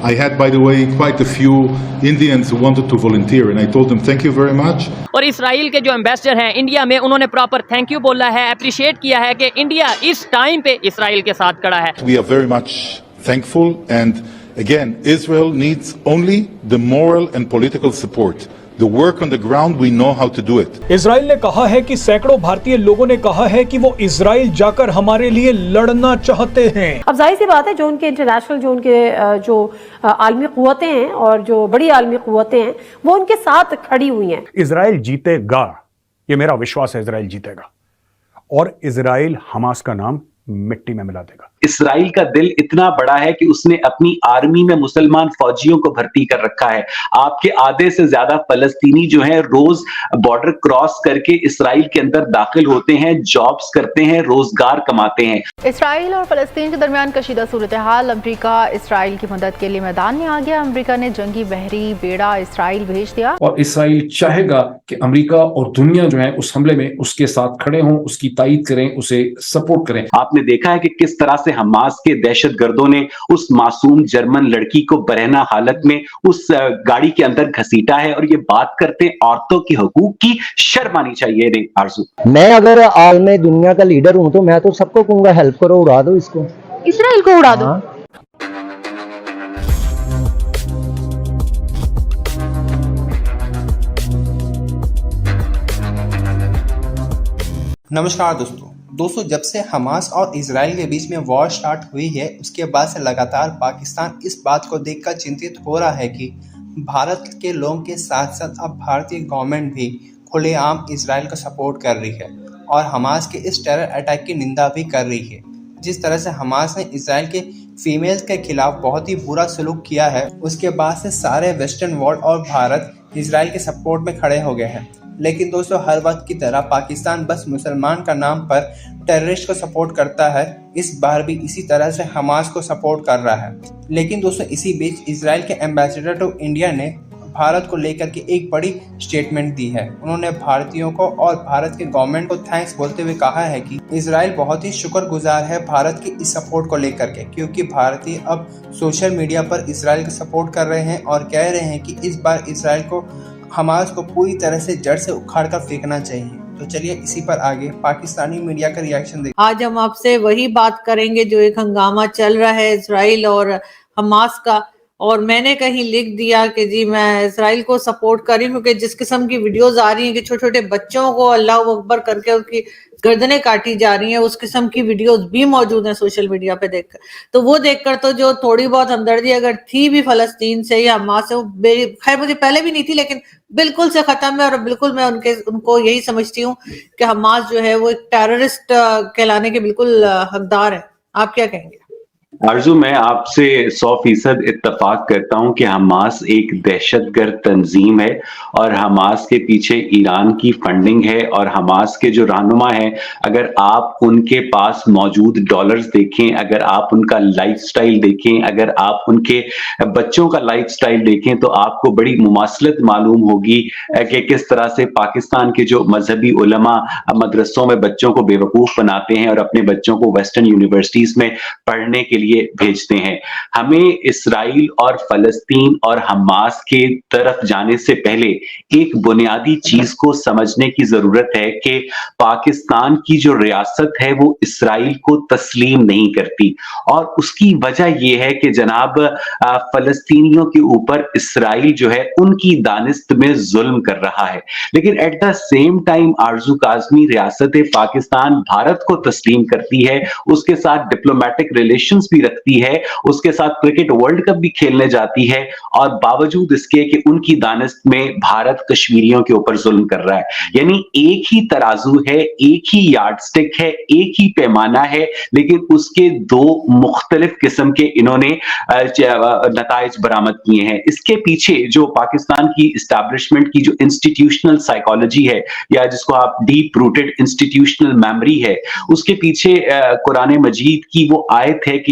I had, by the way, quite a few Indians who wanted to volunteer, and I told them thank you very much. اور اسرائیل کے جو ambassador ہیں India میں, انہوں نے proper thank you بولا ہے, اپریشیٹ کیا ہے کہ انڈیا اس ٹائم پہ اسرائیل کے ساتھ کھڑا ہے. We are very much thankful, and again, Israel needs only the moral and political support. The work on the ground, we know how to do it. اسرائیل نے کہا ہے کہ سینکڑوں بھارتی لوگوں نے کہا ہے کہ وہ اسرائیل جا کر ہمارے لیے لڑنا چاہتے ہیں. اب ظاہر سی بات ہے جو ان کے انٹرنیشنل جو عالمی قوتیں ہیں اور جو بڑی عالمی قوتیں ہیں وہ ان کے ساتھ کھڑی ہوئی ہیں. اسرائیل جیتے گا, یہ میرا وشواس ہے, اسرائیل جیتے گا, اور اسرائیل حماس کا نام مٹی میں ملا دے گا. اسرائیل کا دل اتنا بڑا ہے کہ اس نے اپنی آرمی میں مسلمان فوجیوں کو بھرتی کر رکھا ہے. آپ کے آدھے سے زیادہ فلسطینی جو ہیں روز بارڈر کراس کر کے اسرائیل کے اندر داخل ہوتے ہیں, جابز کرتے ہیں, روزگار کماتے ہیں. اسرائیل اور فلسطین کے درمیان کشیدہ صورتحال, امریکہ اسرائیل کی مدد کے لیے میدان میں آ گیا. امریکہ نے جنگی بحری بیڑا اسرائیل بھیج دیا, اور اسرائیل چاہے گا کہ امریکہ اور دنیا جو ہے اس حملے میں اس کے ساتھ کھڑے ہوں, اس کی تائید کریں, اسے سپورٹ کریں. آپ نے دیکھا ہے کہ کس طرح سے حماس کے دہشت گردوں نے اس معصوم جرمن لڑکی کو برہنہ حالت میں اس گاڑی کے اندر گھسیٹا ہے, اور یہ بات کرتے عورتوں کے حقوق کی. شرم آنی چاہیے. نہیں آرزو, میں اگر عالم دنیا کا لیڈر ہوں تو میں تو سب کو کہوں گا ہیلپ کرو, اڑا دو اس کو, اسرائیل کو اڑا دو. نمسکار دوستو, جب سے حماس اور اسرائیل کے بیچ میں وار سٹارٹ ہوئی ہے اس کے بعد سے لگاتار پاکستان اس بات کو دیکھ کر چنتت ہو رہا ہے کہ بھارت کے لوگوں کے ساتھ ساتھ اب بھارتی گورنمنٹ بھی کھلے عام اسرائیل کو سپورٹ کر رہی ہے اور حماس کے اس ٹیرر اٹیک کی نندا بھی کر رہی ہے. جس طرح سے حماس نے اسرائیل کے فیمیلز کے خلاف بہت ہی برا سلوک کیا ہے, اس کے بعد سے سارے ویسٹرن ورلڈ اور بھارت اسرائیل کے سپورٹ میں کھڑے ہو گئے ہیں. لیکن دوستو, ہر وقت کی طرح پاکستان بس مسلمان کا نام پر ٹیررسٹ کو سپورٹ کرتا ہے. اس بار بھی اسی طرح سے حماس کو سپورٹ کر رہا ہے. لیکن دوستو, اسی بیچ اسرائیل کے ایمبیسڈر ٹو انڈیا نے بھارت کو لے کر کے ایک بڑی سٹیٹمنٹ دی ہے. انہوں نے بھارتیوں کو اور بھارت کے گورنمنٹ کو تھینکس بولتے ہوئے کہا ہے کہ اسرائیل بہت ہی شکر گزار ہے بھارت کی اس سپورٹ کو لے کر کے, کیونکہ بھارتی اب سوشل میڈیا پر اسرائیل کو سپورٹ کر رہے ہیں اور کہہ رہے ہیں کہ اس بار اسرائیل کو حماس کو پوری طرح سے جڑ سے اکھاڑ کر پھینکنا چاہیے. تو چلیے اسی پر آگے پاکستانی میڈیا کا ریاکشن دیکھیں. آج ہم آپ سے وہی بات کریں گے جو ایک ہنگامہ چل رہا ہے اسرائیل اور حماس کا, اور میں نے کہیں لکھ دیا کہ جی میں اسرائیل کو سپورٹ کر رہی ہوں, کیونکہ جس قسم کی ویڈیوز آ رہی ہیں کہ چھوٹے چھوٹے بچوں کو اللہ اکبر کر کے ان کی گردنیں کاٹی جا رہی ہیں, اس قسم کی ویڈیوز بھی موجود ہیں سوشل میڈیا پہ دیکھ کر, تو وہ دیکھ کر تو جو تھوڑی بہت ہمدردی اگر تھی بھی فلسطین سے یا حماس سے, خیر مجھے پہلے بھی نہیں تھی لیکن بالکل سے ختم ہے, اور بالکل میں ان کو یہی سمجھتی ہوں کہ حماس جو ہے وہ ایک ٹیررسٹ کہلانے کے بالکل حقدار ہے. آپ کیا کہیں گے؟ آرزو, میں آپ سے 100% اتفاق کرتا ہوں کہ حماس ایک دہشت گرد تنظیم ہے اور حماس کے پیچھے ایران کی فنڈنگ ہے, اور حماس کے جو رہنما ہیں اگر آپ ان کے پاس موجود ڈالرز دیکھیں, اگر آپ ان کا لائف سٹائل دیکھیں, اگر آپ ان کے بچوں کا لائف سٹائل دیکھیں تو آپ کو بڑی مماثلت معلوم ہوگی کہ کس طرح سے پاکستان کے جو مذہبی علماء مدرسوں میں بچوں کو بے وقوف بناتے ہیں اور اپنے بچوں کو ویسٹرن یونیورسٹیز میں پڑھنے کے لیے بھیجتے ہیں. ہمیں اسرائیل اور فلسطین اور حماس کے طرف جانے سے پہلے ایک بنیادی چیز کو سمجھنے کی ضرورت ہے کہ پاکستان کی جو ریاست ہے وہ اسرائیل کو تسلیم نہیں کرتی, اور اس کی وجہ یہ ہے کہ جناب فلسطینیوں کے اوپر اسرائیل جو ہے ان کی دانست میں ظلم کر رہا ہے. لیکن ایٹ دا سیم ٹائم آرزو کاظمی, ریاست پاکستان بھارت کو تسلیم کرتی ہے, اس کے ساتھ ڈپلومیٹک ریلیشنز بھی رکھتی ہے, اس کے ساتھ کرکٹ ورلڈ کپ بھی کھیلنے جاتی ہے, اور باوجود اس کے کہ ان کی دانست میں بھارت کشمیریوں کے اوپر ظلم کر رہا ہے. یعنی ایک ہی ترازو ہے, ایک ہی یارڈ سٹک ہے, ایک ہی پیمانہ ہے, لیکن اس کے دو مختلف قسم کے انہوں نے نتائج برآمد کیے ہیں. اس کے پیچھے جو پاکستان کی اسٹیبلشمنٹ کی جو انسٹیٹیوشنل سائیکالوجی ہے, یا جس کو آپ ڈیپ روٹڈ انسٹیٹیوشنل میموری ہے, اس کے پیچھے قرآن مجید کی وہ آیت ہے کہ